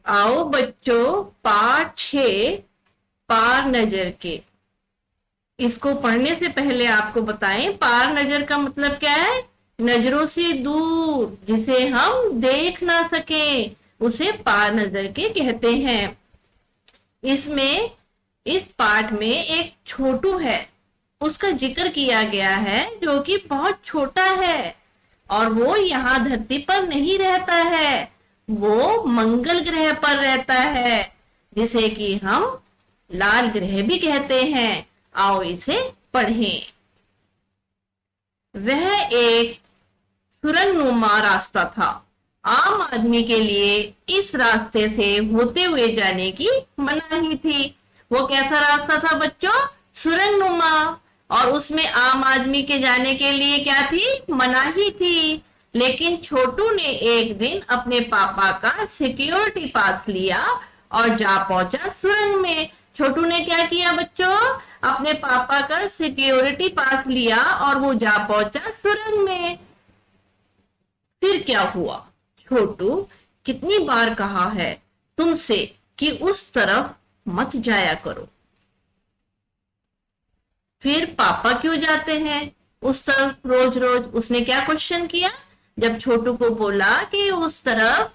आओ बच्चों, पाठ 6 पार नजर के। इसको पढ़ने से पहले आपको बताएं, पार नजर का मतलब क्या है? नजरों से दूर, जिसे हम देख ना सके उसे पार नजर के कहते हैं। इसमें इस पाठ में एक छोटू है, उसका जिक्र किया गया है, जो कि बहुत छोटा है और वो यहाँ धरती पर नहीं रहता है, वो मंगल ग्रह पर रहता है, जिसे कि हम लाल ग्रह भी कहते हैं। आओ इसे पढ़ें। वह एक सुरंगनुमा रास्ता था। आम आदमी के लिए इस रास्ते से होते हुए जाने की मनाही थी। वो कैसा रास्ता था बच्चों? सुरंगनुमा। और उसमें आम आदमी के जाने के लिए क्या थी? मनाही थी। लेकिन छोटू ने एक दिन अपने पापा का सिक्योरिटी पास लिया और जा पहुंचा सुरंग में। छोटू ने क्या किया बच्चों? अपने पापा का सिक्योरिटी पास लिया और वो जा पहुंचा सुरंग में। फिर क्या हुआ? छोटू, कितनी बार कहा है तुमसे कि उस तरफ मत जाया करो। फिर पापा क्यों जाते हैं उस तरफ रोज रोज? उसने क्या क्वेश्चन किया? जब छोटू को बोला कि उस तरफ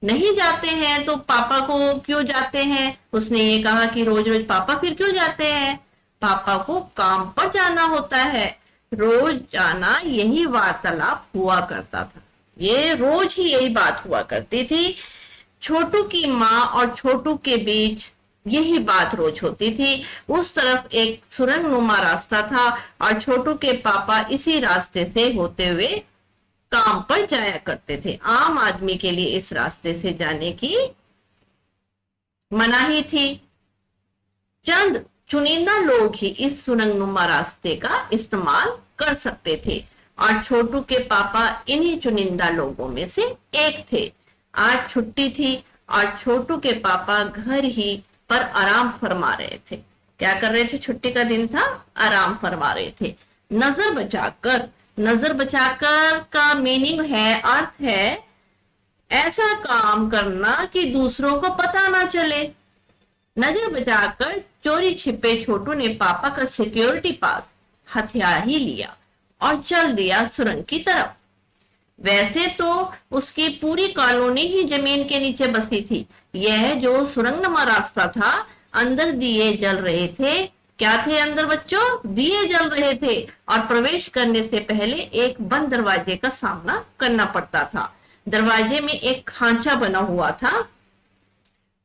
नहीं जाते हैं तो पापा को क्यों जाते हैं, उसने ये कहा कि रोज रोज पापा फिर क्यों जाते हैं? पापा को काम पर जाना होता है। रोज जाना, यही वार्तालाप हुआ करता था। ये रोज ही यही बात हुआ करती थी। छोटू की माँ और छोटू के बीच यही बात रोज होती थी। उस तरफ एक सुरंगनुमा रास्ता था और छोटू के पापा इसी रास्ते से होते हुए काम पर जाया करते थे। आम आदमी के लिए इस रास्ते से जाने की मनाही थी। चंद चुनिंदा लोग ही इस सुरंगनुमा रास्ते का इस्तेमाल कर सकते थे और छोटू के पापा इन्हीं चुनिंदा लोगों में से एक थे। आज छुट्टी थी और छोटू के पापा घर ही पर आराम फरमा रहे थे। क्या कर रहे थे? छुट्टी का दिन था, आराम फरमा रहे थे। नजर बचाकर, नजर बचाकर का मीनिंग है, अर्थ है ऐसा काम करना कि दूसरों को पता ना चले। नजर बचाकर चोरी छिपे छोटू ने पापा का सिक्योरिटी पास हथियार ही लिया और चल दिया सुरंग की तरफ। वैसे तो उसकी पूरी कॉलोनी ही जमीन के नीचे बसी थी। यह जो सुरंगनुमा रास्ता था, अंदर दिए जल रहे थे। क्या थे अंदर बच्चों? दिए जल रहे थे और प्रवेश करने से पहले एक बंद दरवाजे का सामना करना पड़ता था। दरवाजे में एक खांचा बना हुआ था।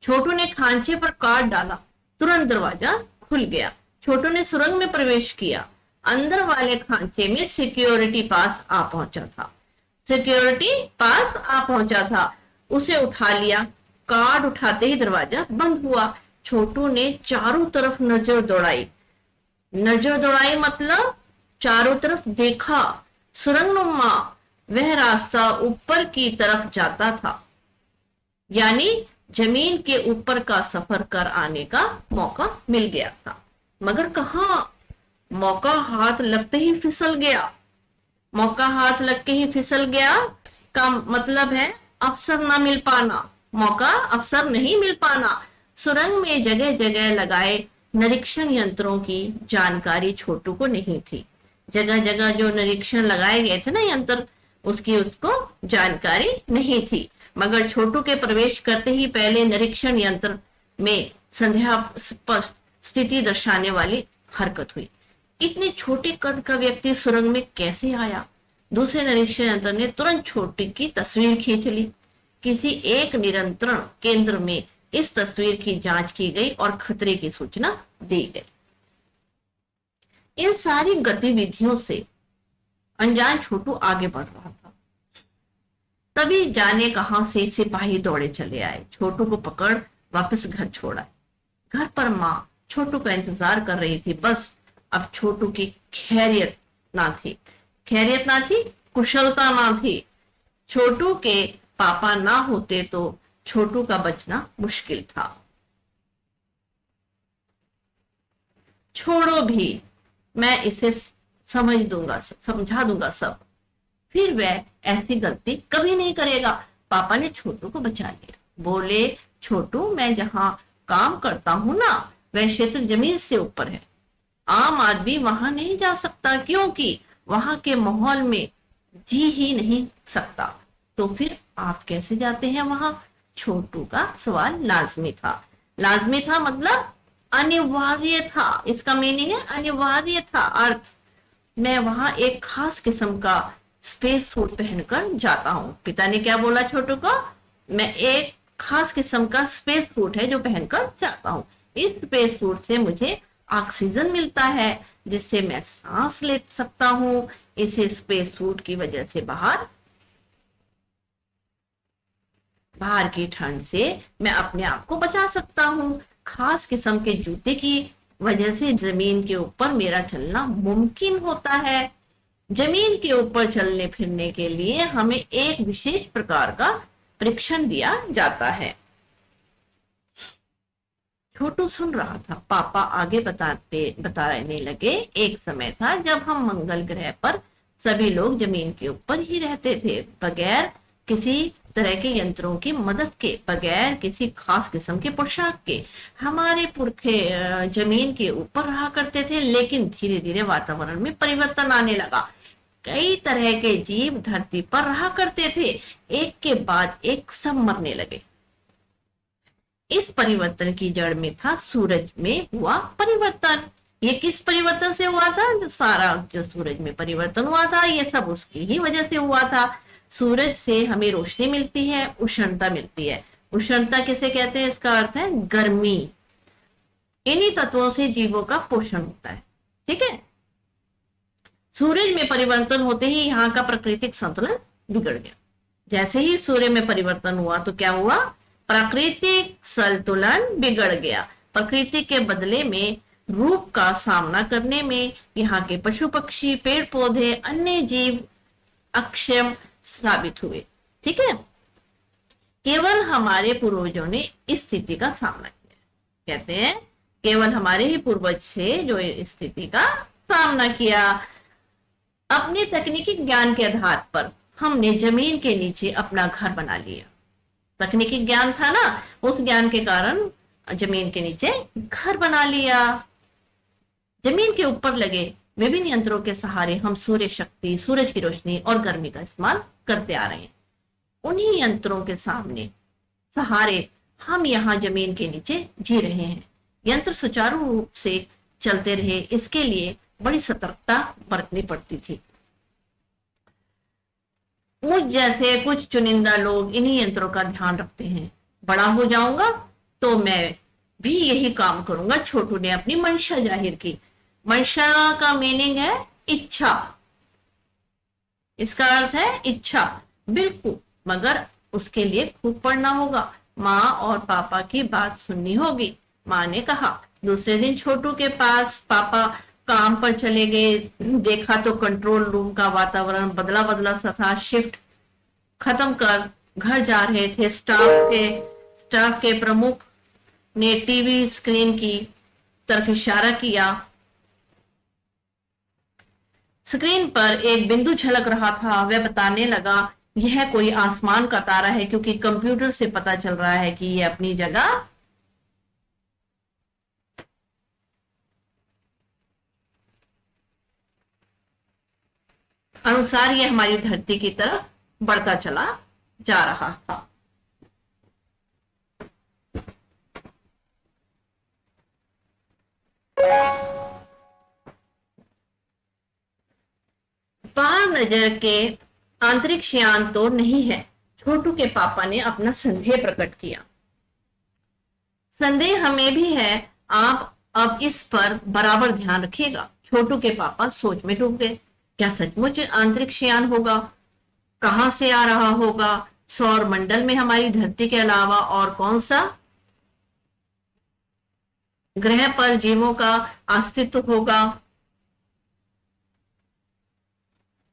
छोटू ने खांचे पर काट डाला, तुरंत दरवाजा खुल गया। छोटू ने सुरंग में प्रवेश किया। अंदर वाले खांचे में सिक्योरिटी पास आ पहुंचा था। सिक्योरिटी पास आ पहुंचा था, उसे उठा लिया। कार्ड उठाते ही दरवाजा बंद हुआ। छोटू ने चारों तरफ नजर दौड़ाई। नजर दौड़ाई मतलब चारों तरफ देखा। सुरंगनुमा वह रास्ता ऊपर की तरफ जाता था, यानी जमीन के ऊपर का सफर कर आने का मौका मिल गया था। मगर कहाँ? मौका हाथ लगते ही फिसल गया। मौका हाथ लग के ही फिसल गया का मतलब है अवसर ना मिल पाना, मौका अवसर नहीं मिल पाना। सुरंग में जगह जगह लगाए निरीक्षण यंत्रों की जानकारी छोटू को नहीं थी। जगह जगह जो निरीक्षण लगाए गए थे ना यंत्र, उसकी उसको जानकारी नहीं थी। मगर छोटू के प्रवेश करते ही पहले निरीक्षण यंत्र में संदेहास्पद स्थिति दर्शाने वाली हरकत हुई। इतने छोटे कद का व्यक्ति सुरंग में कैसे आया? दूसरे निरीक्षण यंत्र ने तुरंत छोटी की तस्वीर खींच ली। किसी एक नियंत्रण केंद्र में इस तस्वीर की जांच की गई और खतरे की सूचना दी गई। इन सारी गतिविधियों से अनजान छोटू आगे बढ़ रहा था। तभी जाने कहां से सिपाही दौड़े चले आए, छोटू को पकड़ वापस घर छोड़ा। घर पर माँ छोटू का इंतजार कर रही थी। बस अब छोटू की खैरियत ना थी, खैरियत ना थी, कुशलता ना थी। छोटू के पापा ना होते तो छोटू का बचना मुश्किल था। छोड़ो भी, मैं इसे समझ दूंगा, समझा दूंगा सब, फिर वह ऐसी गलती कभी नहीं करेगा। पापा ने छोटू को बचा लिया। बोले, छोटू, मैं जहाँ काम करता हूँ ना, वह क्षेत्र जमीन से ऊपर है। आम आदमी वहां नहीं जा सकता क्योंकि वहां के माहौल में जी ही नहीं सकता। तो फिर आप कैसे जाते हैं वहां? छोटू का सवाल लाजमी था। लाजमी था मतलब अनिवार्य था। इसका मीनिंग है अनिवार्य था, अर्थ मैं वहां एक खास किस्म का स्पेस सूट पहनकर जाता हूँ। पिता ने क्या बोला छोटू को? मैं एक खास किस्म का स्पेस सूट है जो पहनकर जाता हूँ। इस स्पेस सूट से मुझे ऑक्सीजन मिलता है जिससे मैं सांस ले सकता हूँ। इसे स्पेस सूट की वजह से बाहर की ठंड से मैं अपने आप को बचा सकता हूँ। खास किस्म के जूते की वजह से जमीन के ऊपर मेरा चलना मुमकिन होता है। जमीन के ऊपर चलने फिरने के लिए हमें एक विशेष प्रकार का परीक्षण दिया जाता है। छोटू सुन रहा था। पापा आगे बताने लगे, एक समय था जब हम मंगल ग्रह पर सभी लोग जमीन के ऊपर ही रहते थे, बगैर किसी तरह के यंत्रों की मदद के, बगैर किसी खास किस्म के पोशाक के। हमारे पुरखे जमीन के ऊपर रहा करते थे, लेकिन धीरे धीरे वातावरण में परिवर्तन आने लगा। कई तरह के जीव धरती पर रहा करते थे, एक के बाद एक सब मरने लगे। इस परिवर्तन की जड़ में था सूरज में हुआ परिवर्तन। ये किस परिवर्तन से हुआ था? जो सूरज में परिवर्तन हुआ था, ये सब उसकी ही वजह से हुआ था। सूरज से हमें रोशनी मिलती है, उष्णता मिलती है। उष्णता किसे कहते हैं? इसका अर्थ है गर्मी। इन्हीं तत्वों से जीवों का पोषण होता है। ठीक है। सूरज में परिवर्तन होते ही यहाँ का प्राकृतिक संतुलन बिगड़ गया। जैसे ही सूर्य में परिवर्तन हुआ तो क्या हुआ? प्राकृतिक संतुलन बिगड़ गया। प्रकृति के बदले में रूप का सामना करने में यहाँ के पशु पक्षी, पेड़ पौधे, अन्य जीव अक्षम साबित हुए। ठीक है। केवल हमारे पूर्वजों ने इस स्थिति का सामना किया। कहते हैं केवल हमारे ही पूर्वज से जो इस स्थिति का सामना किया। अपने तकनीकी ज्ञान के आधार पर हमने जमीन के नीचे अपना घर बना लिया। तकनीकी ज्ञान था ना, उस ज्ञान के कारण जमीन के नीचे घर बना लिया। जमीन के ऊपर लगे विभिन्न यंत्रों के सहारे हम सूर्य शक्ति, सूरज की रोशनी और गर्मी का इस्तेमाल करते आ रहे हैं। उन्हीं यंत्रों के सहारे हम यहाँ जमीन के नीचे जी रहे हैं। यंत्र सुचारू रूप से चलते रहे, इसके लिए बड़ी सतर्कता बरतनी पड़ती थी। मुझ जैसे कुछ चुनिंदा लोग इन्हीं यंत्रों का ध्यान रखते हैं। बड़ा हो जाऊंगा तो मैं भी यही काम करूंगा। छोटू ने अपनी मंशा जाहिर की। मंशा का मीनिंग है इच्छा। इसका अर्थ है इच्छा। बिल्कुल, मगर उसके लिए खूब पढ़ना होगा। माँ और पापा की बात सुननी होगी। माँ ने कहा। दूसरे दिन छोटू के पास पापा काम पर चले गए। देखा तो कंट्रोल रूम का वातावरण बदला बदला सा था। शिफ्ट खत्म कर घर जा रहे थे। स्टाफ के प्रमुख ने टीवी स्क्रीन की तरफ इशारा किया। स्क्रीन पर एक बिंदु झलक रहा था। वह बताने लगा यह कोई आसमान का तारा है, क्योंकि कंप्यूटर से पता चल रहा है कि यह अपनी जगह अनुसार यह हमारी धरती की तरफ बढ़ता चला जा रहा था। बाहर नजर के अंतरिक्ष यान तो नहीं है। छोटू के पापा ने अपना संदेह प्रकट किया। संदेह हमें भी है, आप अब इस पर बराबर ध्यान रखिएगा। छोटू के पापा सोच में डूब गए। क्या सचमुच अंतरिक्ष यान होगा? कहां से आ रहा होगा? सौर मंडल में हमारी धरती के अलावा और कौन सा ग्रह पर जीवों का अस्तित्व होगा?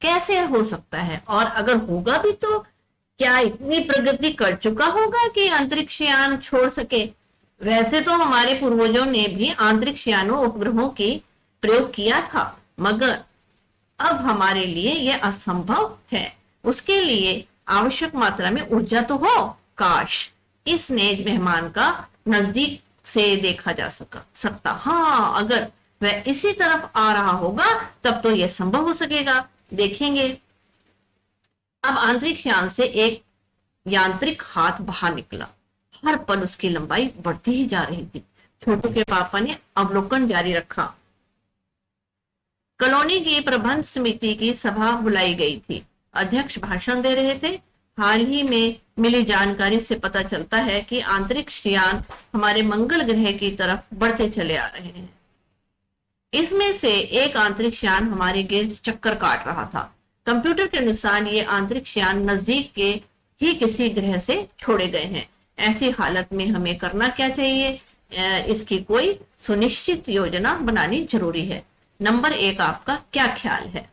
कैसे हो सकता है? और अगर होगा भी तो क्या इतनी प्रगति कर चुका होगा कि अंतरिक्ष यान छोड़ सके? वैसे तो हमारे पूर्वजों ने भी अंतरिक्ष यानों उपग्रहों की प्रयोग किया था, मगर अब हमारे लिए यह असंभव है। उसके लिए आवश्यक मात्रा में ऊर्जा तो हो। काश इस नेक मेहमान का नजदीक से देखा जा सकता। हाँ, अगर वह इसी तरफ आ रहा होगा तब तो यह संभव हो सकेगा। देखेंगे। अब आंतरिक यान से एक यांत्रिक हाथ बाहर निकला। हर पल उसकी लंबाई बढ़ती ही जा रही थी। छोटू के पापा ने अवलोकन जारी रखा। कॉलोनी की प्रबंध समिति की सभा बुलाई गई थी। अध्यक्ष भाषण दे रहे थे। हाल ही में मिली जानकारी से पता चलता है कि अंतरिक्ष यान हमारे मंगल ग्रह की तरफ बढ़ते चले आ रहे हैं। इसमें से एक अंतरिक्ष यान हमारे गिर्द चक्कर काट रहा था। कंप्यूटर के अनुसार ये अंतरिक्ष यान नजदीक के ही किसी ग्रह से छोड़े गए हैं। ऐसी हालत में हमें करना क्या चाहिए, इसकी कोई सुनिश्चित योजना बनानी जरूरी है। नंबर 1, आपका क्या ख्याल है?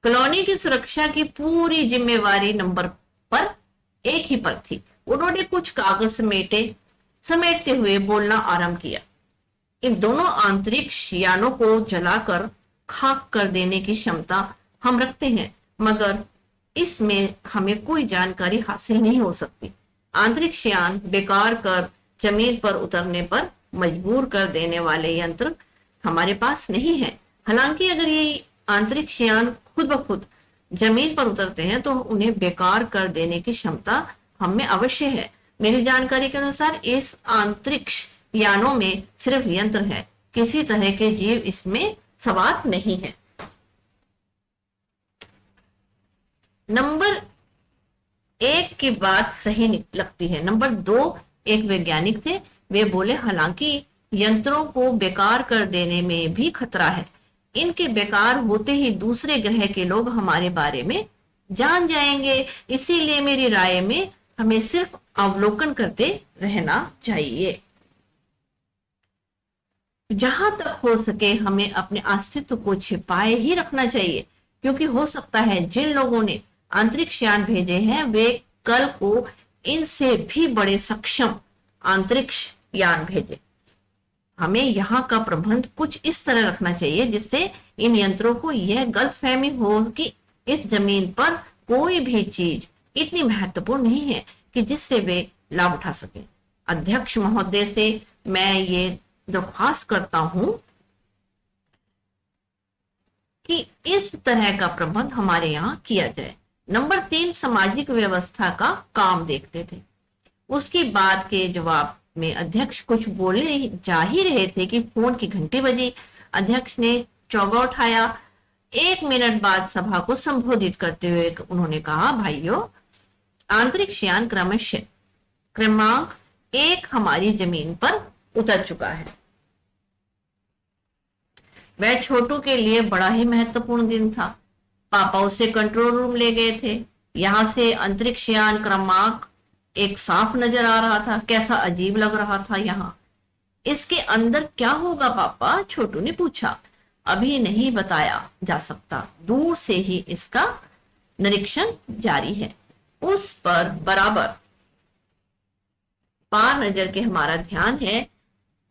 कॉलोनी की सुरक्षा की पूरी जिम्मेवारी नंबर पर एक ही पर थी। उन्होंने कुछ कागज समेटते हुए बोलना आरंभ किया। इन दोनों अंतरिक्ष यानों को जलाकर खाक कर देने की क्षमता हम रखते हैं, मगर इसमें हमें कोई जानकारी हासिल नहीं हो सकती। अंतरिक्ष यान बेकार कर जमीन पर उतरने पर मजबूर कर देने वाले यंत्र हमारे पास नहीं है। हालांकि अगर ये अंतरिक्ष यान खुद ब खुद जमीन पर उतरते हैं तो उन्हें बेकार कर देने की क्षमता हम में अवश्य है। मेरी जानकारी के अनुसार इस अंतरिक्ष यानों में सिर्फ यंत्र है, किसी तरह के जीव इसमें सवार नहीं है। नंबर 1 की बात सही लगती है। नंबर 2, एक वैज्ञानिक थे। वे बोले, हालांकि यंत्रों को बेकार कर देने में भी खतरा है। इनके बेकार होते ही दूसरे ग्रह के लोग हमारे बारे में जान जाएंगे। इसीलिए मेरी राय में हमें सिर्फ अवलोकन करते रहना चाहिए। जहां तक हो सके हमें अपने अस्तित्व को छिपाए ही रखना चाहिए, क्योंकि हो सकता है जिन लोगों ने अंतरिक्ष यान भेजे हैं वे कल को इनसे भी बड़े सक्षम अंतरिक्ष यान भेजे। हमें यहाँ का प्रबंध कुछ इस तरह रखना चाहिए जिससे इन यंत्रों को यह गलतफहमी हो कि इस जमीन पर कोई भी चीज इतनी महत्वपूर्ण नहीं है कि जिससे वे लाभ उठा सके। अध्यक्ष महोदय से मैं ये दरख्वास्त करता हूं कि इस तरह का प्रबंध हमारे यहाँ किया जाए। नंबर 3, सामाजिक व्यवस्था का काम देखते थे। उसकी बात के जवाब में अध्यक्ष कुछ बोले जा ही रहे थे कि फोन की घंटी बजी। अध्यक्ष ने चौगा उठाया। 1 मिनट बाद सभा को संबोधित करते हुए उन्होंने कहा, भाइयों, अंतरिक्ष यान क्रमांक 1 हमारी जमीन पर उतर चुका है। वह छोटू के लिए बड़ा ही महत्वपूर्ण दिन था। पापा उसे कंट्रोल रूम ले गए थे। यहां से अंतरिक्ष यान क्रमांक 1 साफ नजर आ रहा था। कैसा अजीब लग रहा था यहाँ। इसके अंदर क्या होगा पापा? छोटू ने पूछा। अभी नहीं बताया जा सकता, दूर से ही इसका निरीक्षण जारी है। उस पर बराबर पार नजर के हमारा ध्यान है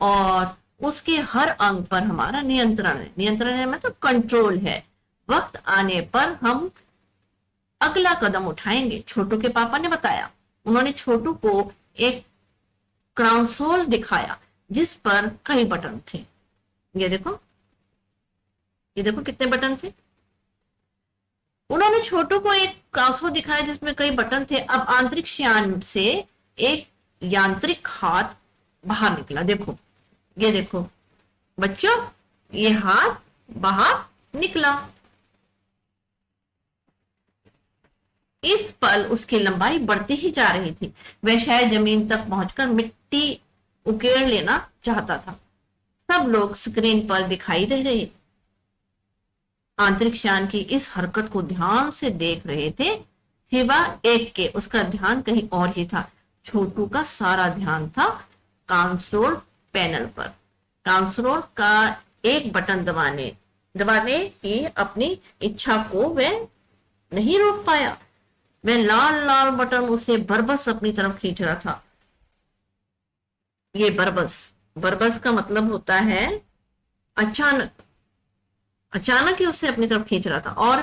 और उसके हर अंग पर हमारा नियंत्रण है। नियंत्रण है मतलब कंट्रोल है। वक्त आने पर हम अगला कदम उठाएंगे, छोटू के पापा ने बताया। उन्होंने छोटू को एक कंसोल दिखाया जिस पर कई बटन थे। ये देखो कितने बटन थे। उन्होंने छोटू को एक कंसोल दिखाया जिसमें कई बटन थे। अब अंतरिक्ष यान से एक यांत्रिक हाथ बाहर निकला। ये देखो बच्चों, ये हाथ बाहर निकला। इस पल उसकी लंबाई बढ़ती ही जा रही थी। वह शायद जमीन तक पहुंचकर मिट्टी उकेड़ लेना चाहता था। सब लोग स्क्रीन पर दिखाई दे रहे अंतरिक्ष यान की इस हरकत को ध्यान से देख रहे थे, सिवा एक के। उसका ध्यान कहीं और ही था। छोटू का सारा ध्यान था कंसोल पैनल पर। कंसोल का एक बटन दबाने की अपनी इच्छा को वह नहीं रोक पाया। वह लाल लाल बटन उसे बरबस अपनी तरफ खींच रहा था। ये बरबस का मतलब होता है अचानक ही उसे अपनी तरफ खींच रहा था और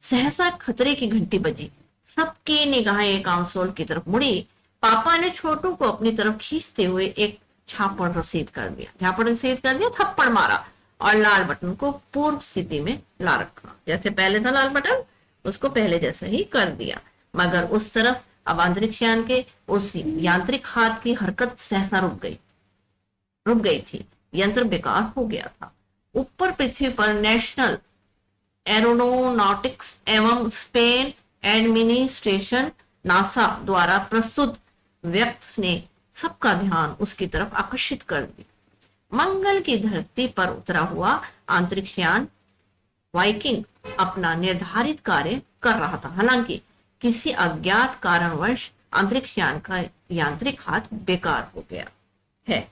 सहसा खतरे की घंटी बजी। सबकी निगाहें कांसोल की तरफ मुड़ी। पापा ने छोटू को अपनी तरफ खींचते हुए एक झापड़ रसीद कर दिया, थप्पड़ मारा और लाल बटन को पूर्व स्थिति में ला रखा। जैसे पहले था लाल बटन, उसको पहले जैसा ही कर दिया। मगर उस तरफ अब अंतरिक्ष यान के उस यांत्रिक हाथ की हरकत सहसा रुक गई थी। यंत्र बेकार हो गया था। ऊपर पृथ्वी पर नेशनल एरोनॉटिक्स एवं स्पेन एडमिनिस्ट्रेशन नासा द्वारा प्रस्तुत व्यक्त ने सबका ध्यान उसकी तरफ आकर्षित कर दिया। मंगल की धरती पर उतरा हुआ अंतरिक्ष यान वाइकिंग अपना निर्धारित कार्य कर रहा था। हालांकि किसी अज्ञात कारणवश अंतरिक्ष यान का यांत्रिक हाथ बेकार हो गया है।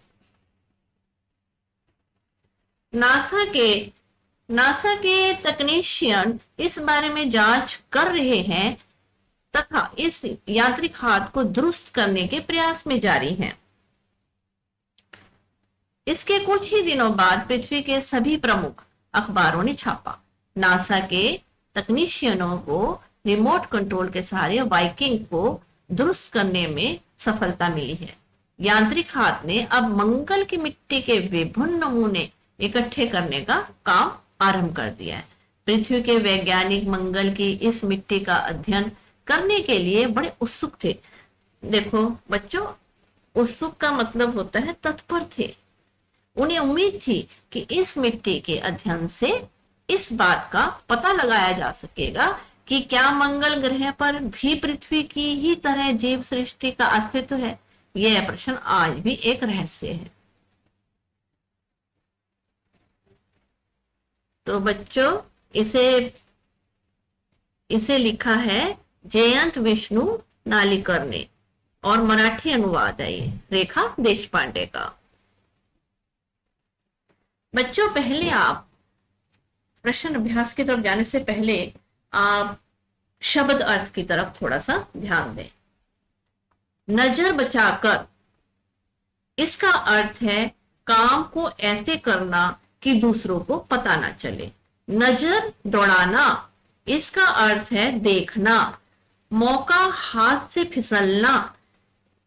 नासा के तकनीशियन इस बारे में जांच कर रहे हैं तथा इस यांत्रिक हाथ को दुरुस्त करने के प्रयास में जारी हैं। इसके कुछ ही दिनों बाद पृथ्वी के सभी प्रमुख अखबारों ने छापा, नासा के तकनीशियनों को रिमोट कंट्रोल के सहारे वाइकिंग को दुरुस्त करने में सफलता मिली है। यांत्रिक हाथ ने अब मंगल की मिट्टी के विभिन्न नमूने इकट्ठे करने का काम आरंभ कर दिया है। पृथ्वी के वैज्ञानिक मंगल की इस मिट्टी का अध्ययन करने के लिए बड़े उत्सुक थे। देखो बच्चों, उत्सुक का मतलब होता है तत्पर थे। उन्हें उम्मीद थी कि इस मिट्टी के अध्ययन से इस बात का पता लगाया जा सकेगा कि क्या मंगल ग्रह पर भी पृथ्वी की ही तरह जीव सृष्टि का अस्तित्व है। यह प्रश्न आज भी एक रहस्य है। तो बच्चों, इसे लिखा है जयंत विष्णु नालिकर ने और मराठी अनुवाद है ये रेखा देशपांडे का। बच्चों, पहले आप प्रश्न अभ्यास की तरफ जाने से पहले आप शब्द अर्थ की तरफ थोड़ा सा ध्यान दें। नजर बचाकर, इसका अर्थ है काम को ऐसे करना कि दूसरों को पता ना चले। नजर दौड़ाना, इसका अर्थ है देखना। मौका हाथ से फिसलना,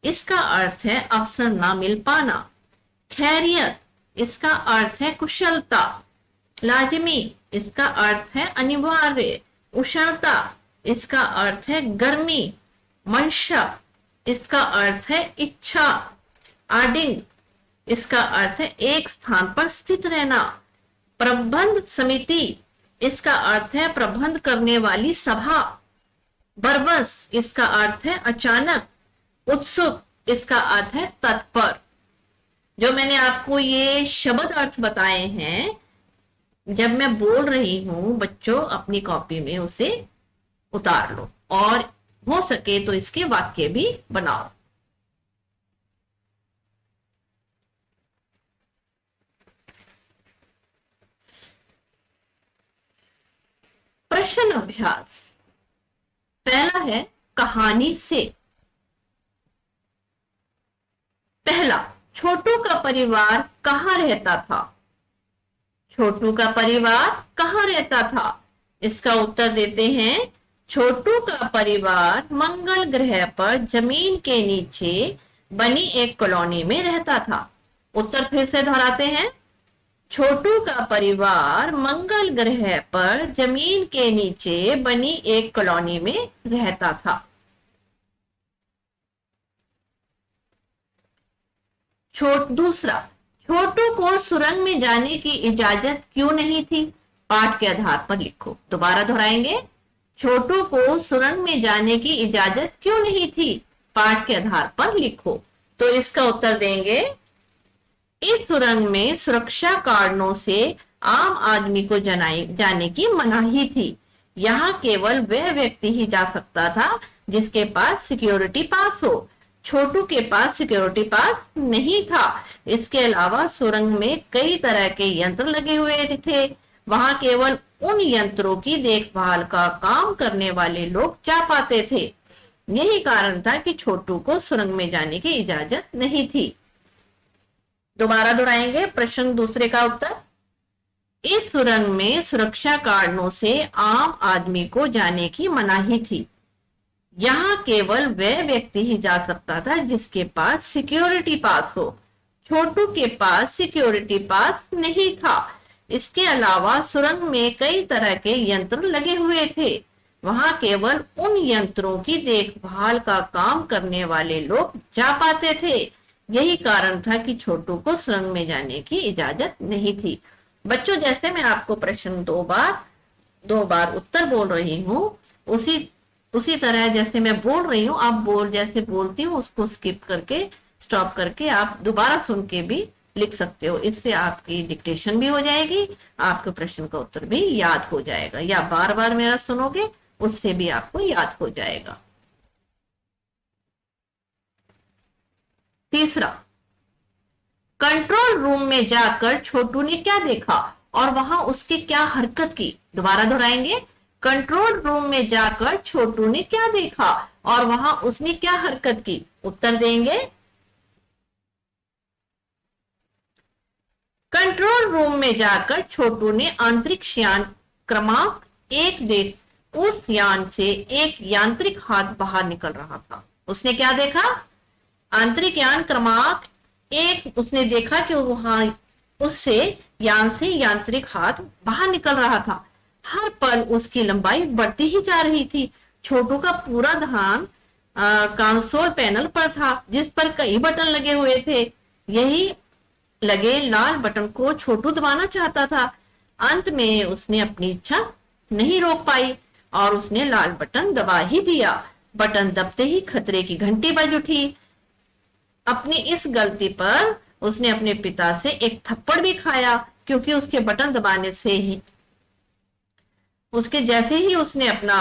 इसका अर्थ है अवसर ना मिल पाना। खैरियत, इसका अर्थ है कुशलता। लाजमी, इसका अर्थ है अनिवार्य। उष्णता, इसका अर्थ है गर्मी। मंशा, इसका अर्थ है इच्छा। आडिंग, इसका अर्थ है एक स्थान पर स्थित रहना। प्रबंध समिति, इसका अर्थ है प्रबंध करने वाली सभा। बरबस, इसका अर्थ है अचानक। उत्सुक, इसका अर्थ है तत्पर। जो मैंने आपको ये शब्द अर्थ बताए हैं, जब मैं बोल रही हूं बच्चों, अपनी कॉपी में उसे उतार लो और हो सके तो इसके वाक्य भी बनाओ। प्रश्न अभ्यास पहला है कहानी से। पहला, छोटू का परिवार कहाँ रहता था? छोटू का परिवार कहाँ रहता था? इसका उत्तर देते हैं, छोटू का परिवार मंगल ग्रह पर जमीन के नीचे बनी एक कॉलोनी में रहता था। उत्तर फिर से दोहराते हैं, छोटू का परिवार मंगल ग्रह पर जमीन के नीचे बनी एक कॉलोनी में रहता था। दूसरा, छोटू को सुरंग में जाने की इजाजत क्यों नहीं थी? पाठ के आधार पर लिखो। दोबारा दोहराएंगे, छोटू को सुरंग में जाने की इजाजत क्यों नहीं थी? पाठ के आधार पर लिखो। तो इसका उत्तर देंगे, इस सुरंग में सुरक्षा कारणों से आम आदमी को जाने की मनाही थी। यहाँ केवल वह व्यक्ति ही जा सकता था जिसके पास सिक्योरिटी पास हो। छोटू के पास सिक्योरिटी पास नहीं था। इसके अलावा सुरंग में कई तरह के यंत्र लगे हुए थे। वहां केवल उन यंत्रों की देखभाल का काम करने वाले लोग जा पाते थे। यही कारण था कि छोटू को सुरंग में जाने की इजाजत नहीं थी। दोबारा दोहराएंगे प्रश्न दूसरे का उत्तर, इस सुरंग में सुरक्षा कारणों से आम आदमी को जाने की मनाही थी। यहाँ केवल वह व्यक्ति ही जा सकता था जिसके पास सिक्योरिटी पास हो। छोटू के पास सिक्योरिटी पास नहीं था। इसके अलावा सुरंग में कई तरह के यंत्र लगे हुए थे। वहां केवल उन यंत्रों की देखभाल का काम करने वाले लोग जा पाते थे। यही कारण था कि छोटू को सुरंग में जाने की इजाजत नहीं थी। बच्चों, जैसे मैं आपको प्रश्न दो बार उत्तर बोल रही हूँ, उसी उसी तरह जैसे मैं बोल रही हूँ, आप जैसे बोलती हूँ उसको स्किप करके, स्टॉप करके आप दोबारा सुन के भी लिख सकते हो। इससे आपकी डिक्टेशन भी हो जाएगी, आपके प्रश्न का उत्तर भी याद हो जाएगा। या बार बार मेरा सुनोगे, उससे भी आपको याद हो जाएगा। तीसरा, कंट्रोल रूम में जाकर छोटू ने क्या देखा और वहां उसकी क्या हरकत की। दोबारा दोहराएंगे। कंट्रोल रूम में जाकर छोटू ने क्या देखा और वहां उसने क्या हरकत की। उत्तर देंगे। कंट्रोल रूम में जाकर छोटू ने अंतरिक्ष यान क्रमांक 1 देख उस यान से एक यांत्रिक हाथ बाहर निकल रहा था। उसने क्या देखा? आंतरिक यान क्रमांक 1 उसने देखा कि वहां उससे यान से यांत्रिक हाथ बाहर निकल रहा था। हर पल उसकी लंबाई बढ़ती ही जा रही थी। छोटू का पूरा ध्यान कंसोल पैनल पर था, जिस पर कई बटन लगे हुए थे। यही लगे लाल बटन को छोटू दबाना चाहता था। अंत में उसने अपनी इच्छा नहीं रोक पाई और उसने लाल बटन दबा ही दिया। बटन दबते ही खतरे की घंटी बज उठी। अपनी इस गलती पर उसने अपने पिता से एक थप्पड़ भी खाया, क्योंकि उसके बटन दबाने से ही जैसे ही उसने अपना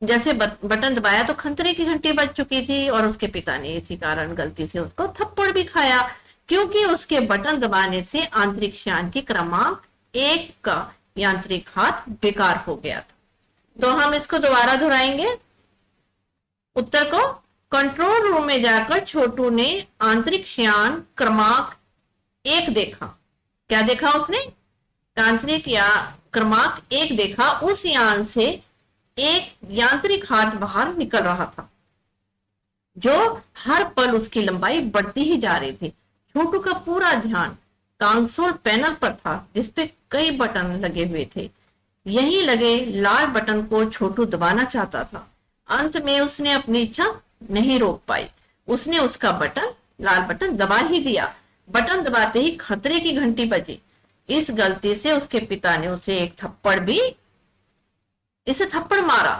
बटन दबाया तो खतरे की घंटी बज चुकी थी और उसके पिता ने इसी कारण गलती से उसको थप्पड़ भी खाया, क्योंकि उसके बटन दबाने से अंतरिक्ष यान की क्रमांक 1 का यांत्रिक हाथ बेकार हो गया था। तो हम इसको दोबारा दोहराएंगे उत्तर को। कंट्रोल रूम में जाकर छोटू ने अंतरिक्ष यान क्रमांक 1 देखा। क्या देखा उसने? आंतरिक यान क्रमांक 1 देखा। उस यान से एक यांत्रिक हाथ बाहर निकल रहा था, जो हर पल उसकी लंबाई बढ़ती ही जा रही थी। छोटू का पूरा ध्यान कंसोल पैनल पर था, जिसपे कई बटन लगे हुए थे। यही लगे लाल बटन को छोटू दबाना चाहता था। अंत में उसने अपनी इच्छा नहीं रोक पाई। उसने उसका लाल बटन दबा ही दिया। बटन दबाते ही खतरे की घंटी बजी। इस गलती से उसके पिता ने उसे एक थप्पड़ मारा,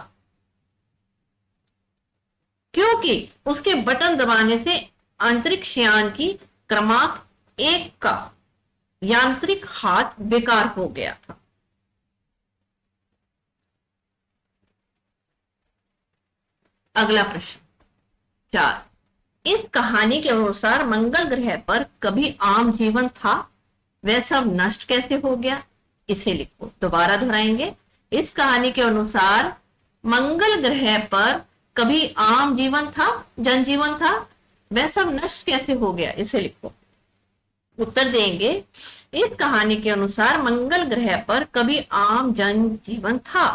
क्योंकि उसके बटन दबाने से अंतरिक्ष यान की क्रमांक 1 का यांत्रिक हाथ बेकार हो गया था। अगला प्रश्न 4। इस कहानी के अनुसार मंगल ग्रह पर कभी आम जीवन था, वह सब नष्ट कैसे हो गया? इसे लिखो। दोबारा दोहराएंगे। इस कहानी के अनुसार मंगल ग्रह पर कभी आम जीवन था, जनजीवन था, वह सब नष्ट कैसे हो गया? इसे लिखो। उत्तर देंगे। इस कहानी के अनुसार मंगल ग्रह पर कभी आम जनजीवन था।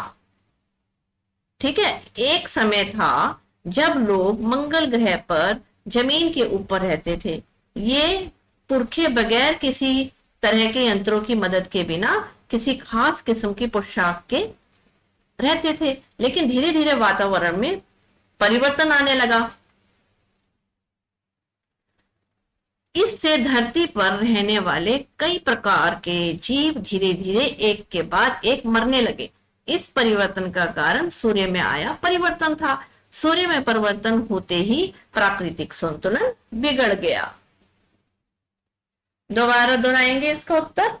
ठीक है। एक समय था जब लोग मंगल ग्रह पर जमीन के ऊपर रहते थे। ये पुरखे बगैर किसी तरह के यंत्रों की मदद के बिना किसी खास किस्म की पोशाक के रहते थे। लेकिन धीरे धीरे वातावरण में परिवर्तन आने लगा। इससे धरती पर रहने वाले कई प्रकार के जीव धीरे धीरे एक के बाद एक मरने लगे। इस परिवर्तन का कारण सूर्य में आया परिवर्तन था। सूर्य में परिवर्तन होते ही प्राकृतिक संतुलन बिगड़ गया। दोबारा दोहराएंगे इसका उत्तर।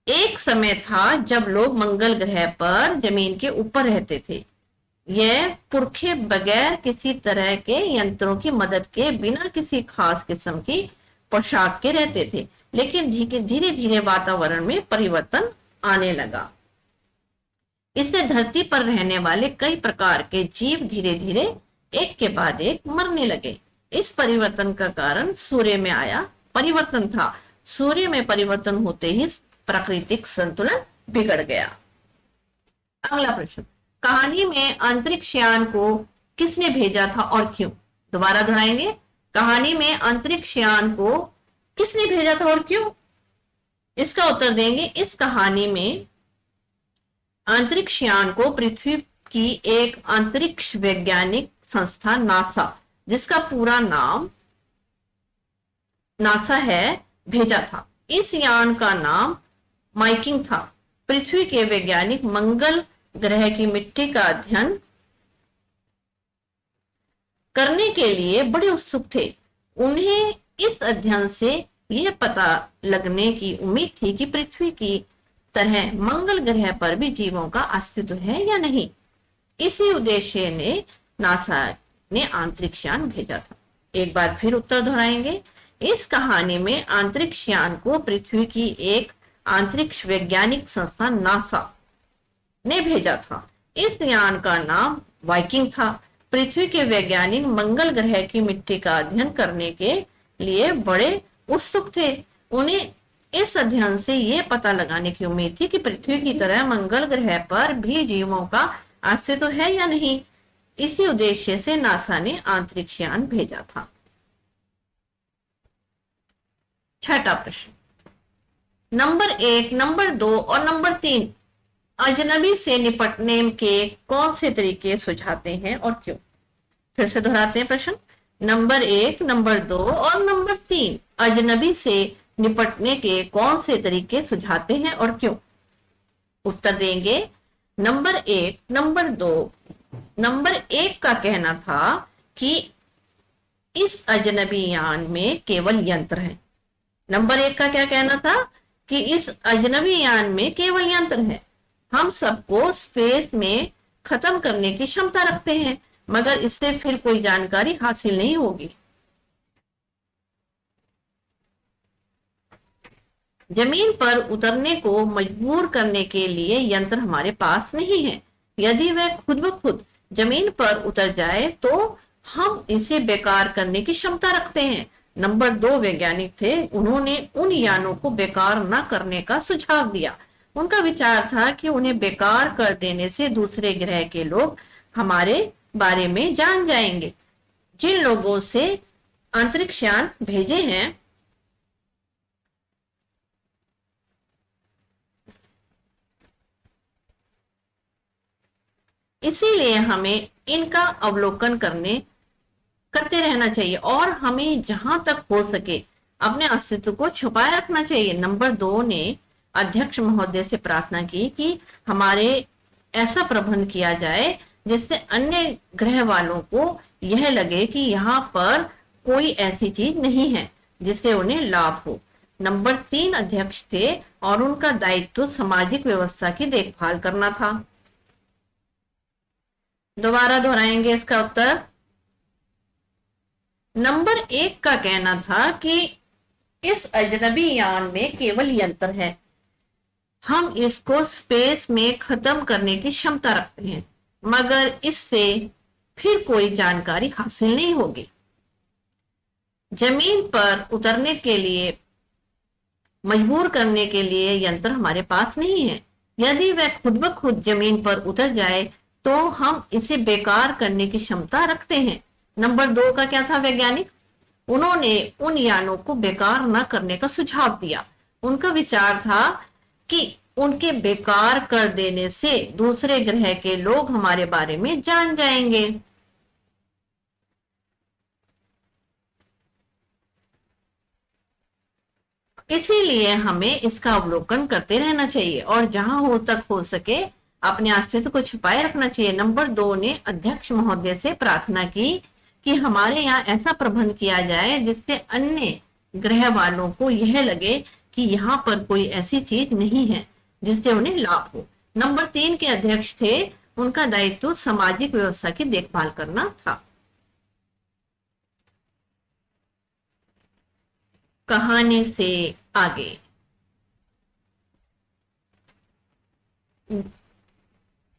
एक समय था जब लोग मंगल ग्रह पर जमीन के ऊपर रहते थे। यह पुरखे बगैर किसी तरह के यंत्रों की मदद के बिना किसी खास किस्म की पोशाक के रहते थे। लेकिन धीरे धीरे वातावरण में परिवर्तन आने लगा। इससे धरती पर रहने वाले कई प्रकार के जीव धीरे धीरे एक के बाद एक मरने लगे। इस परिवर्तन का कारण सूर्य में आया परिवर्तन था। सूर्य में परिवर्तन होते ही प्राकृतिक संतुलन बिगड़ गया। अगला प्रश्न। कहानी में अंतरिक्ष यान को किसने भेजा था और क्यों? दोबारा दोहराएंगे, कहानी में अंतरिक्ष यान को किसने भेजा था और क्यों? इसका उत्तर देंगे, इस कहानी में अंतरिक्ष यान को पृथ्वी की एक अंतरिक्ष वैज्ञानिक संस्था नासा, जिसका पूरा नाम नासा है, भेजा था। इस यान का नाम वाइकिंग था। पृथ्वी के वैज्ञानिक मंगल ग्रह की मिट्टी का अध्ययन करने के लिए बड़े उत्सुक थे। उन्हें इस अध्ययन से यह पता लगने की उम्मीद थी कि पृथ्वी की तरह मंगल ग्रह पर भी जीवों का अस्तित्व है या नहीं। इसी उद्देश्य ने नासा ने अंतरिक्ष यान भेजा था। एक बार फिर उत्तर दोहराएंगे, इस कहानी में अंतरिक्ष यान को पृथ्वी की एक अंतरिक्ष वैज्ञानिक संस्था नासा ने भेजा था। इस यान का नाम वाइकिंग था। पृथ्वी के वैज्ञानिक मंगल ग्रह की मिट्टी का अध्ययन करने के लिए बड़े उत्सुक थे। उन्हें इस अध्ययन से यह पता लगाने की उम्मीद थी कि पृथ्वी की तरह मंगल ग्रह पर भी जीवों का अस्तित्व है या नहीं। इसी उद्देश्य से नासा ने अंतरिक्ष यान भेजा था। छठा प्रश्न, नंबर 1, नंबर 2 और नंबर 3 अजनबी से निपटने के कौन से तरीके सुझाते हैं और क्यों? फिर से दोहराते हैं प्रश्न। नंबर 1, नंबर 2 और नंबर 3 अजनबी से निपटने के कौन से तरीके सुझाते हैं और क्यों? उत्तर देंगे, नंबर 1, नंबर 2। नंबर 1 का कहना था कि इस अजनबी यान में केवल यंत्र है। नंबर 1 का क्या कहना था कि इस अजनबी यान में केवल यंत्र है। हम सबको स्पेस में खत्म करने की क्षमता रखते हैं, मगर इससे फिर कोई जानकारी हासिल नहीं होगी। जमीन पर उतरने को मजबूर करने के लिए यंत्र हमारे पास नहीं है। यदि वह खुद ब खुद जमीन पर उतर जाए तो हम इसे बेकार करने की क्षमता रखते हैं। नंबर 2 वैज्ञानिक थे। उन्होंने उन यानों को बेकार न करने का सुझाव दिया। उनका विचार था कि उन्हें बेकार कर देने से दूसरे ग्रह के लोग हमारे बारे में जान जाएंगे। जिन लोगों से अंतरिक्ष यान भेजे हैं इसीलिए हमें इनका अवलोकन करते रहना चाहिए और हमें जहां तक हो सके अपने अस्तित्व को छुपाए रखना चाहिए। नंबर 2 ने अध्यक्ष महोदय से प्रार्थना की कि हमारे ऐसा प्रबंध किया जाए जिससे अन्य ग्रह वालों को यह लगे कि यहाँ पर कोई ऐसी चीज नहीं है जिससे उन्हें लाभ हो। नंबर 3 अध्यक्ष थे और उनका दायित्व सामाजिक व्यवस्था की देखभाल करना था। दोबारा दोहराएंगे इसका उत्तर। नंबर 1 का कहना था कि इस अजनबी यान में केवल यंत्र है। हम इसको स्पेस में खत्म करने की क्षमता रखते हैं, मगर इससे फिर कोई जानकारी हासिल नहीं होगी। जमीन पर उतरने के लिए मजबूर करने के लिए यंत्र हमारे पास नहीं है। यदि वह खुद ब खुद जमीन पर उतर जाए तो हम इसे बेकार करने की क्षमता रखते हैं। नंबर 2 का क्या था वैज्ञानिक? उन्होंने उन यानों को बेकार न करने का सुझाव दिया। उनका विचार था कि उनके बेकार कर देने से दूसरे ग्रह के लोग हमारे बारे में जान जाएंगे। इसीलिए हमें इसका अवलोकन करते रहना चाहिए और जहां हो सके अपने अस्तित्व को छुपाए रखना चाहिए। नंबर 2 ने अध्यक्ष महोदय से प्रार्थना की कि हमारे यहाँ ऐसा प्रबंध किया जाए जिससे अन्य ग्रह वालों को यह लगे कि यहाँ पर कोई ऐसी चीज नहीं है जिससे उन्हें लाभ हो। नंबर 3 के अध्यक्ष थे। उनका दायित्व सामाजिक व्यवस्था की देखभाल करना था। कहानी से आगे।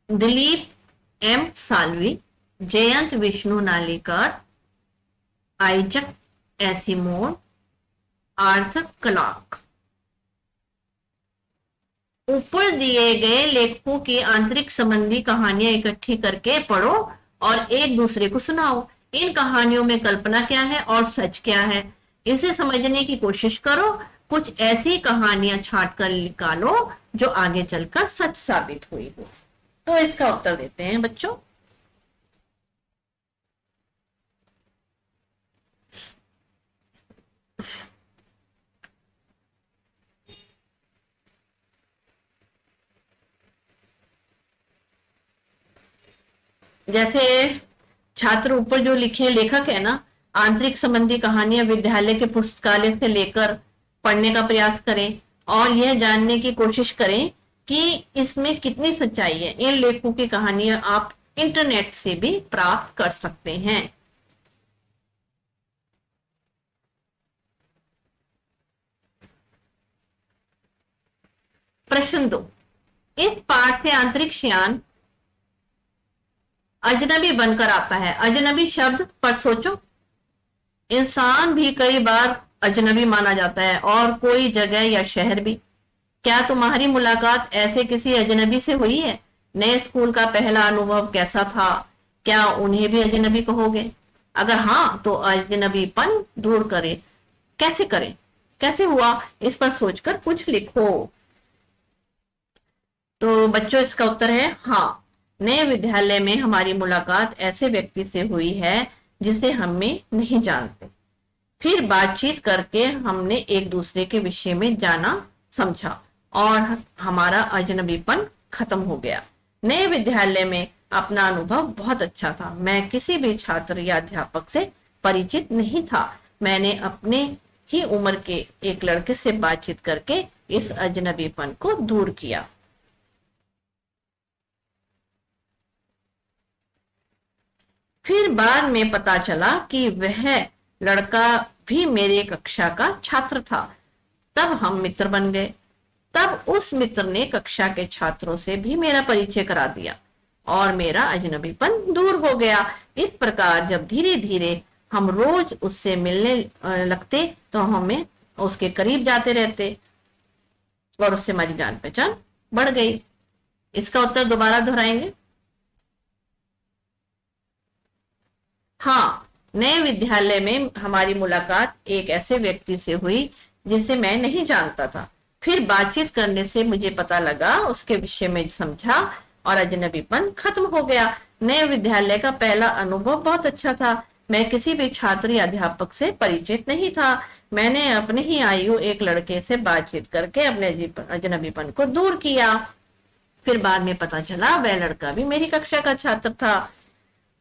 Dilip M Salvi, Jayant Vishnu Narlikar, Isaac Asimov, Arthur Clarke. ऊपर दिए गए लेखकों की आंतरिक संबंधी कहानियां इकट्ठी करके पढ़ो और एक दूसरे को सुनाओ। इन कहानियों में कल्पना क्या है और सच क्या है, इसे समझने की कोशिश करो। कुछ ऐसी कहानियां छांट कर निकालो जो आगे चलकर सच साबित हुई हो। तो इसका उत्तर देते हैं बच्चों। जैसे छात्र ऊपर जो लिखे लेखक है ना, आंतरिक संबंधी कहानियां विद्यालय के पुस्तकालय से लेकर पढ़ने का प्रयास करें और यह जानने की कोशिश करें कि इसमें कितनी सच्चाई है। इन लेखकों की कहानियां आप इंटरनेट से भी प्राप्त कर सकते हैं। प्रश्न 2, इस पाठ से आंतरिक ज्ञान अजनबी बनकर आता है। अजनबी शब्द पर सोचो। इंसान भी कई बार अजनबी माना जाता है और कोई जगह या शहर भी। क्या तुम्हारी मुलाकात ऐसे किसी अजनबी से हुई है? नए स्कूल का पहला अनुभव कैसा था? क्या उन्हें भी अजनबी कहोगे? अगर हाँ तो अजनबीपन दूर करें। कैसे करें, कैसे हुआ, इस पर सोचकर कुछ लिखो। तो बच्चों इसका उत्तर है हाँ, नए विद्यालय में हमारी मुलाकात ऐसे व्यक्ति से हुई है जिसे हमें नहीं जानते। फिर बातचीत करके हमने एक दूसरे के विषय में जाना समझा और हमारा अजनबीपन खत्म हो गया। नए विद्यालय में अपना अनुभव बहुत अच्छा था। मैं किसी भी छात्र या अध्यापक से परिचित नहीं था। मैंने अपने ही उम्र के एक लड़के से बातचीत करके इस अजनबीपन को दूर किया। फिर बाद में पता चला कि वह लड़का भी मेरे कक्षा का छात्र था। तब हम मित्र बन गए। तब उस मित्र ने कक्षा के छात्रों से भी मेरा परिचय करा दिया और मेरा अजनबीपन दूर हो गया। इस प्रकार जब धीरे धीरे हम रोज उससे मिलने लगते तो हमें उसके करीब जाते रहते और उससे हमारी जान पहचान बढ़ गई। इसका उत्तर दोबारा दोहराएंगे। हाँ, नए विद्यालय में हमारी मुलाकात एक ऐसे व्यक्ति से हुई जिसे मैं नहीं जानता था। फिर बातचीत करने से मुझे पता लगा, उसके विषय में समझा और अजनबीपन खत्म हो गया। नए विद्यालय का पहला अनुभव बहुत अच्छा था। मैं किसी भी छात्र या अध्यापक से परिचित नहीं था। मैंने अपने ही आयु एक लड़के से बातचीत करके अपने अजनबीपन को दूर किया। फिर बाद में पता चला वह लड़का भी मेरी कक्षा का छात्र था।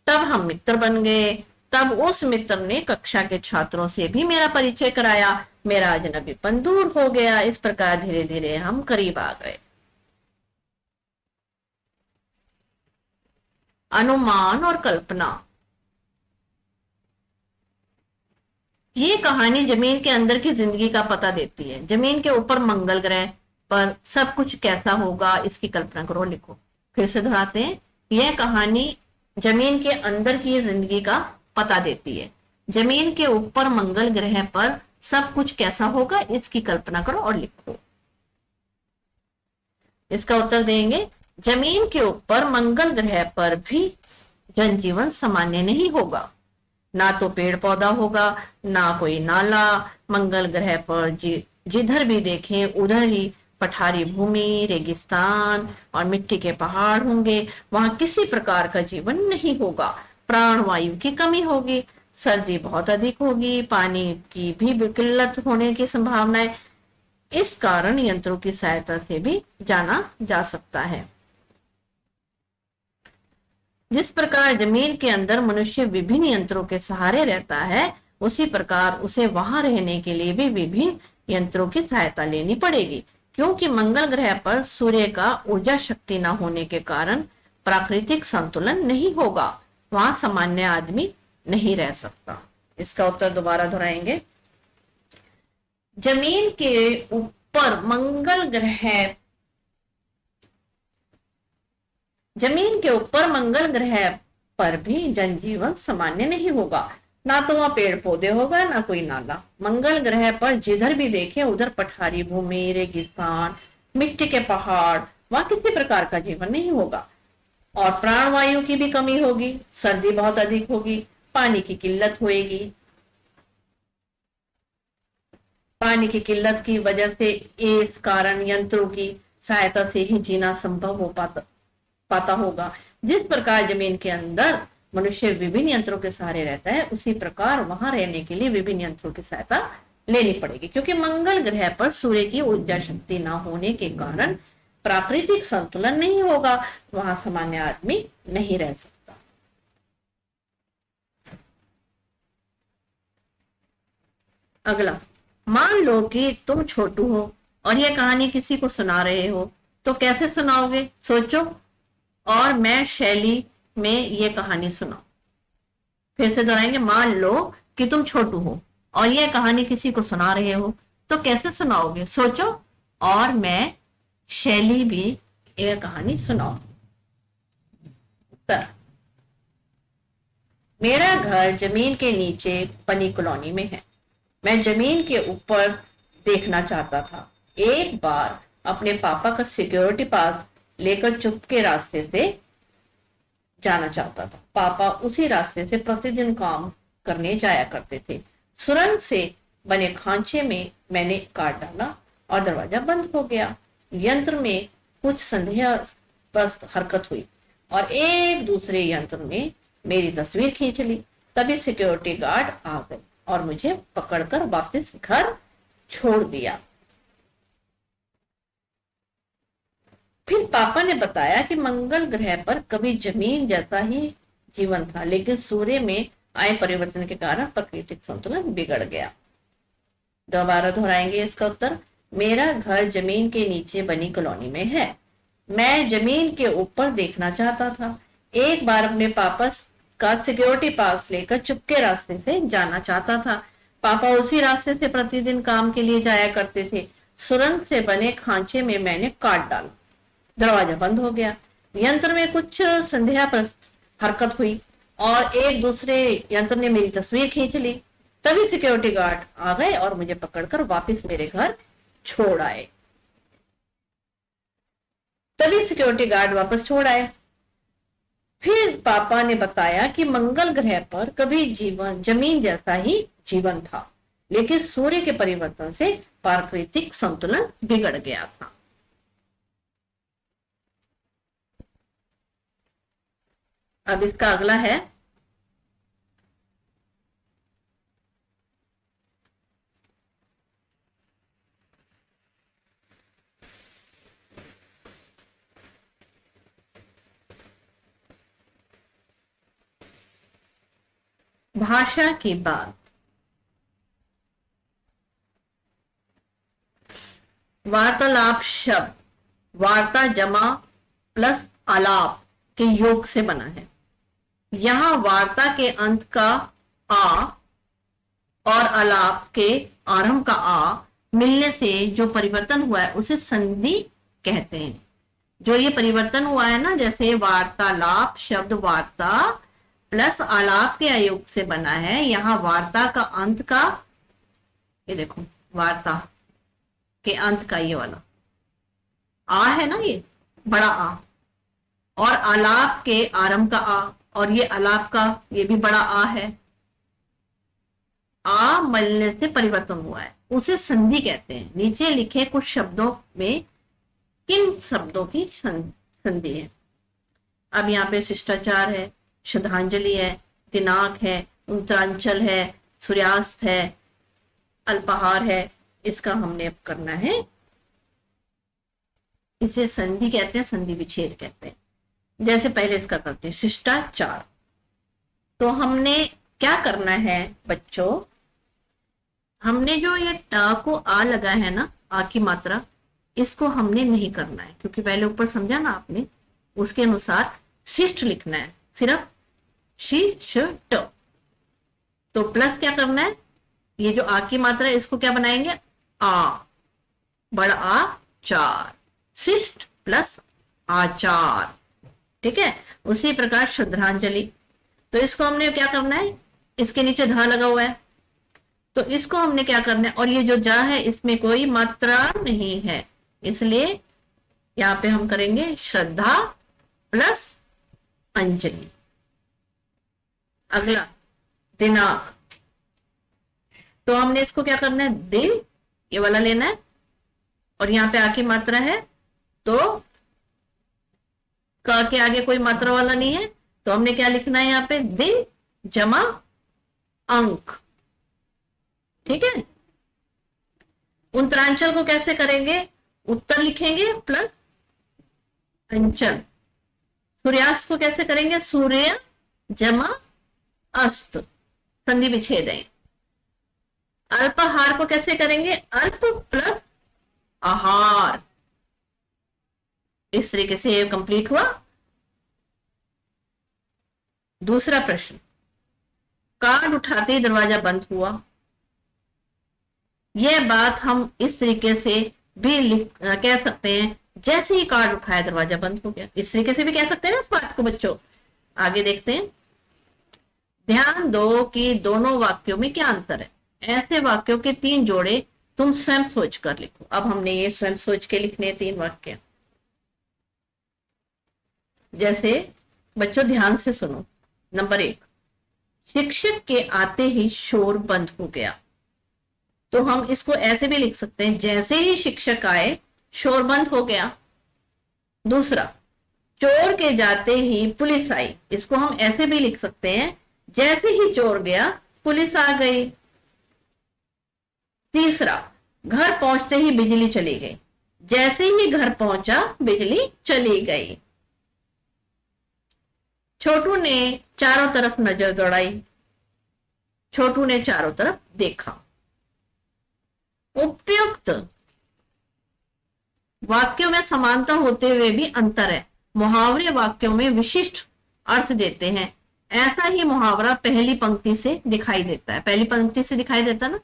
तब हम मित्र बन गए। तब उस मित्र ने कक्षा के छात्रों से भी मेरा परिचय कराया। मेरा अजनबीपन दूर हो गया। इस प्रकार धीरे धीरे हम करीब आ गए। अनुमान और कल्पना। ये कहानी जमीन के अंदर की जिंदगी का पता देती है। जमीन के ऊपर मंगल ग्रह पर सब कुछ कैसा होगा, इसकी कल्पना करो, लिखो। फिर से दोहराते हैं, यह कहानी जमीन के अंदर की जिंदगी का पता देती है। जमीन के ऊपर मंगल ग्रह पर सब कुछ कैसा होगा, इसकी कल्पना करो और लिखो। इसका उत्तर देंगे, जमीन के ऊपर मंगल ग्रह पर भी जनजीवन सामान्य नहीं होगा। ना तो पेड़ पौधा होगा, ना कोई नाला। मंगल ग्रह पर जिधर भी देखें उधर ही पठारी भूमि, रेगिस्तान और मिट्टी के पहाड़ होंगे। वहां किसी प्रकार का जीवन नहीं होगा। प्राणवायु की कमी होगी, सर्दी बहुत अधिक होगी, पानी की भी किल्लत होने की संभावना है। इस कारण यंत्रों की सहायता से भी जाना जा सकता है। जिस प्रकार जमीन के अंदर मनुष्य विभिन्न यंत्रों के सहारे रहता है, उसी प्रकार उसे वहां रहने के लिए भी विभिन्न यंत्रों की सहायता लेनी पड़ेगी। क्योंकि मंगल ग्रह पर सूर्य का ऊर्जा शक्ति न होने के कारण प्राकृतिक संतुलन नहीं होगा। वहां सामान्य आदमी नहीं रह सकता। इसका उत्तर दोबारा दोहराएंगे। जमीन के ऊपर मंगल ग्रह पर भी जनजीवन सामान्य नहीं होगा। ना तो वहां पेड़ पौधे होगा, ना कोई नाला। मंगल ग्रह पर जिधर भी देखे उधर पठारी भूमि, रेगिस्तान मिट्टी के पहाड़, वहां किसी प्रकार का जीवन नहीं होगा। और प्राणवायु की भी कमी होगी, सर्दी बहुत अधिक होगी, पानी की किल्लत होएगी। पानी की किल्लत की वजह से इस कारण यंत्रों की सहायता से ही जीना संभव हो पाता होगा। जिस प्रकार जमीन के अंदर मनुष्य विभिन्न यंत्रों के सहारे रहता है, उसी प्रकार वहां रहने के लिए विभिन्न यंत्रों की सहायता लेनी पड़ेगी, क्योंकि मंगल ग्रह पर सूर्य की ऊर्जा शक्ति न होने के कारण प्राकृतिक संतुलन नहीं होगा, वहां सामान्य आदमी नहीं रह सकता। अगला, मान लो कि तुम छोटू हो और यह कहानी किसी को सुना रहे हो, तो कैसे सुनाओगे? सोचो। और मैं शैली में यह कहानी सुनाओ। फिर से दोहराएंगे, मान लो कि तुम छोटू हो और यह कहानी किसी को सुना रहे हो, तो कैसे सुनाओगे? सोचो। और मैं शैली भी यह कहानी सुनाओ। उत्तर, मेरा घर जमीन के नीचे बनी कॉलोनी में है। मैं जमीन के ऊपर देखना चाहता था। एक बार अपने पापा का सिक्योरिटी पास लेकर चुपके रास्ते से जाना चाहता था। पापा उसी रास्ते से प्रतिदिन काम करने जाया करते थे। सुरंग से बने खांचे में मैंने काट डाला और दरवाजा बंद हो गया। यंत्र में कुछ संदेहास्पद हरकत हुई और एक दूसरे यंत्र में मेरी तस्वीर खींच ली। तभी सिक्योरिटी गार्ड आ गए और मुझे पकड़कर वापस घर छोड़ दिया। फिर पापा ने बताया कि मंगल ग्रह पर कभी जमीन जैसा ही जीवन था, लेकिन सूर्य में आए परिवर्तन के कारण प्राकृतिक संतुलन बिगड़ गया। दोबारा दोहराएंगे इसका उत्तर। मेरा घर जमीन के नीचे बनी कॉलोनी में है। मैं जमीन के ऊपर देखना चाहता था। एक बार अपने पापा का सिक्योरिटी पास लेकर चुपके रास्ते से जाना चाहता था। पापा उसी रास्ते से प्रतिदिन काम के लिए जाया करते थे। सुरंग से बने खांचे में मैंने काट डाला। दरवाजा बंद हो गया। यंत्र में कुछ संदेहास्पद हरकत हुई और एक दूसरे यंत्र ने मेरी तस्वीर खींच ली। तभी सिक्योरिटी गार्ड आ गए और मुझे पकड़कर वापस मेरे घर छोड़ आए। फिर पापा ने बताया कि मंगल ग्रह पर कभी जमीन जैसा ही जीवन था, लेकिन सूर्य के परिवर्तन से प्राकृतिक संतुलन बिगड़ गया था। अब इसका अगला है, भाषा की बात। वार्तालाप शब्द वार्ता जमा प्लस आलाप के योग से बना है। यहां वार्ता के अंत का आ और आलाप के आरंभ का आ मिलने से जो परिवर्तन हुआ है उसे संधि कहते हैं। जो ये परिवर्तन हुआ है ना, जैसे वार्तालाप शब्द वार्ता प्लस आलाप के आयोग से बना है, यहाँ वार्ता का अंत का, ये देखो वार्ता के अंत का ये वाला आ है ना, ये बड़ा आ, और आलाप के आरंभ का आ, और ये आलाप का ये भी बड़ा आ है। आ मिलने से परिवर्तन हुआ है, उसे संधि कहते हैं। नीचे लिखे कुछ शब्दों में किन शब्दों की संधि है? अब यहाँ पे शिष्टाचार है, श्रद्धांजलि है, दिनांक है, उत्तरांचल है, सूर्यास्त है, अल्पाहार है। इसका हमने अब करना है, इसे संधि कहते हैं, संधि विच्छेद कहते हैं। जैसे पहले इसका करते हैं शिष्टाचार। तो हमने क्या करना है बच्चों, हमने जो ये टा को आ लगा है ना, आ की मात्रा, इसको हमने नहीं करना है, क्योंकि पहले ऊपर समझा ना आपने, उसके अनुसार शिष्ट लिखना है, सिर्फ शिष्ट। तो प्लस क्या करना है, ये जो आ की मात्रा है इसको क्या बनाएंगे, आ, बड़ा आ चार, शिष्ट प्लस आचार। ठीक है। उसी प्रकार श्रद्धांजलि, तो इसको हमने क्या करना है, इसके नीचे धा लगा हुआ है, तो इसको हमने क्या करना है, और ये जो जा है इसमें कोई मात्रा नहीं है, इसलिए यहां पे हम करेंगे श्रद्धा प्लस अंजलि। अगला दिनांक, तो हमने इसको क्या करना है, दिन ये वाला लेना है, और यहां पे आके मात्रा है तो क के आगे कोई मात्रा वाला नहीं है, तो हमने क्या लिखना है यहाँ पे, दिन जमा अंक। ठीक है। उत्तरांचल को कैसे करेंगे, उत्तर लिखेंगे प्लस अंचल। सूर्यास्त को कैसे करेंगे, सूर्य जमा अस्त, संधि विच्छेद है। अल्पाहार को कैसे करेंगे, अल्प प्लस आहार। इस तरीके से ये कंप्लीट हुआ। दूसरा प्रश्न, कार्ड उठाते ही दरवाजा बंद हुआ। यह बात हम इस तरीके से भी कह सकते हैं, जैसे ही कार्ड उठाया दरवाजा बंद हो गया। इस तरीके से भी कह सकते हैं ना इस बात को बच्चों। आगे देखते हैं। ध्यान दो कि दोनों वाक्यों में क्या अंतर है। ऐसे वाक्यों के 3 जोड़े तुम स्वयं सोच कर लिखो। अब हमने ये स्वयं सोच के लिखने 3 वाक्य। जैसे बच्चों ध्यान से सुनो। नंबर 1, शिक्षक के आते ही शोर बंद हो गया। तो हम इसको ऐसे भी लिख सकते हैं, जैसे ही शिक्षक आए शोर बंद हो गया। दूसरा, चोर के जाते ही पुलिस आई। इसको हम ऐसे भी लिख सकते हैं, जैसे ही चोर गया पुलिस आ गई। तीसरा, घर पहुंचते ही बिजली चली गई। जैसे ही घर पहुंचा बिजली चली गई। छोटू ने चारों तरफ नजर दौड़ाई। छोटू ने चारों तरफ देखा। उपयुक्त वाक्यों में समानता होते हुए भी अंतर है। मुहावरे वाक्यों में विशिष्ट अर्थ देते हैं। ऐसा ही मुहावरा पहली पंक्ति से दिखाई देता है। पहली पंक्ति से दिखाई देता ना,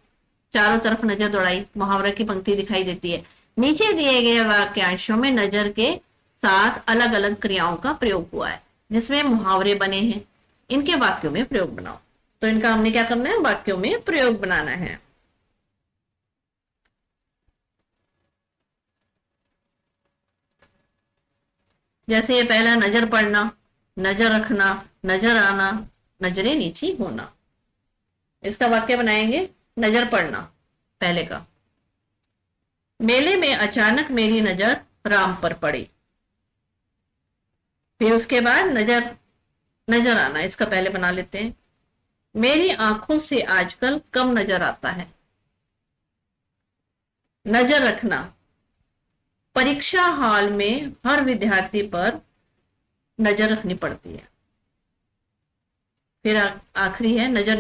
चारों तरफ नजर दौड़ाई, मुहावरा की पंक्ति दिखाई देती है। नीचे दिए गए वाक्यांशों में नजर के साथ अलग अलग क्रियाओं का प्रयोग हुआ है, जिसमें मुहावरे बने हैं। इनके वाक्यों में प्रयोग बनाओ। तो इनका हमने क्या करना है, वाक्यों में प्रयोग बनाना है। जैसे ये पहला, नजर पड़ना, नजर रखना, नजर आना, नजरें नीची होना। इसका वाक्य बनाएंगे, नजर पड़ना पहले का। मेले में अचानक मेरी नजर राम पर पड़ी। फिर उसके बाद नजर आना, इसका पहले बना लेते हैं। मेरी आंखों से आजकल कम नजर आता है। नजर रखना, परीक्षा हॉल में हर विद्यार्थी पर नजर रखनी पड़ती है। फिर आखिरी है नजर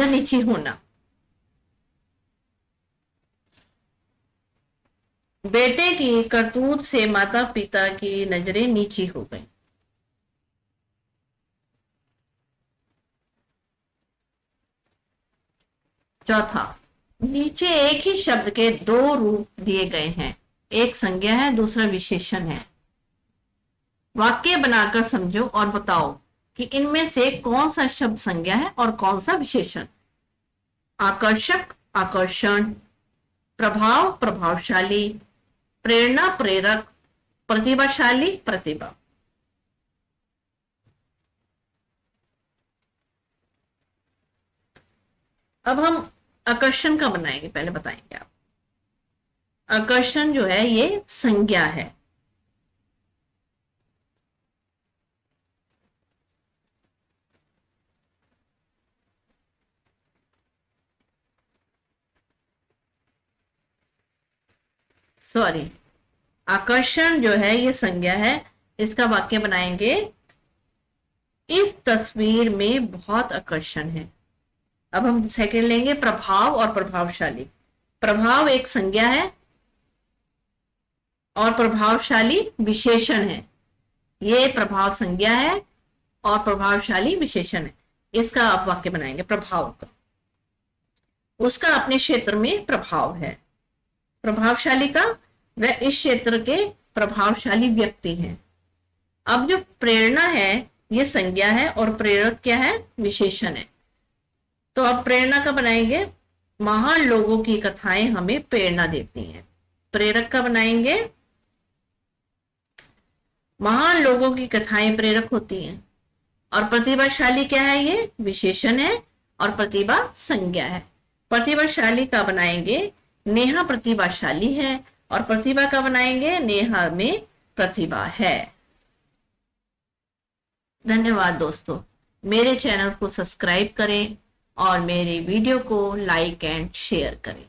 नीची होना। बेटे की करतूत से माता पिता की नजरें नीची हो गई। चौथा, नीचे एक ही शब्द के 2 रूप दिए गए हैं। एक संज्ञा है, दूसरा विशेषण है। वाक्य बनाकर समझो और बताओ कि इनमें से कौन सा शब्द संज्ञा है और कौन सा विशेषण। आकर्षक, आकर्षण। प्रभाव, प्रभावशाली। प्रेरणा, प्रेरक। प्रतिभाशाली, प्रतिभा। अब हम आकर्षण का बनाएंगे, पहले बताएंगे आप। आकर्षण जो है ये संज्ञा है। सॉरी, आकर्षण जो है ये संज्ञा है। इसका वाक्य बनाएंगे, इस तस्वीर में बहुत आकर्षण है। अब हम सेकंड लेंगे, प्रभाव और प्रभावशाली। प्रभाव एक संज्ञा है और प्रभावशाली विशेषण है। ये प्रभाव संज्ञा है और प्रभावशाली विशेषण है। इसका आप वाक्य बनाएंगे प्रभाव का। उसका अपने क्षेत्र में प्रभाव है। प्रभावशाली का, वह इस क्षेत्र के प्रभावशाली व्यक्ति हैं। अब जो प्रेरणा है ये संज्ञा है और प्रेरक क्या है, विशेषण है। तो अब प्रेरणा का बनाएंगे, महान लोगों की कथाएं हमें प्रेरणा देती हैं। प्रेरक का बनाएंगे, महान लोगों की कथाएं प्रेरक होती हैं। और प्रतिभाशाली क्या है, ये विशेषण है और प्रतिभा संज्ञा है। प्रतिभाशाली का बनाएंगे, नेहा प्रतिभाशाली है। और प्रतिभा का बनाएंगे, नेहा में प्रतिभा है। धन्यवाद दोस्तों, मेरे चैनल को सब्सक्राइब करें और मेरे वीडियो को लाइक एंड शेयर करें।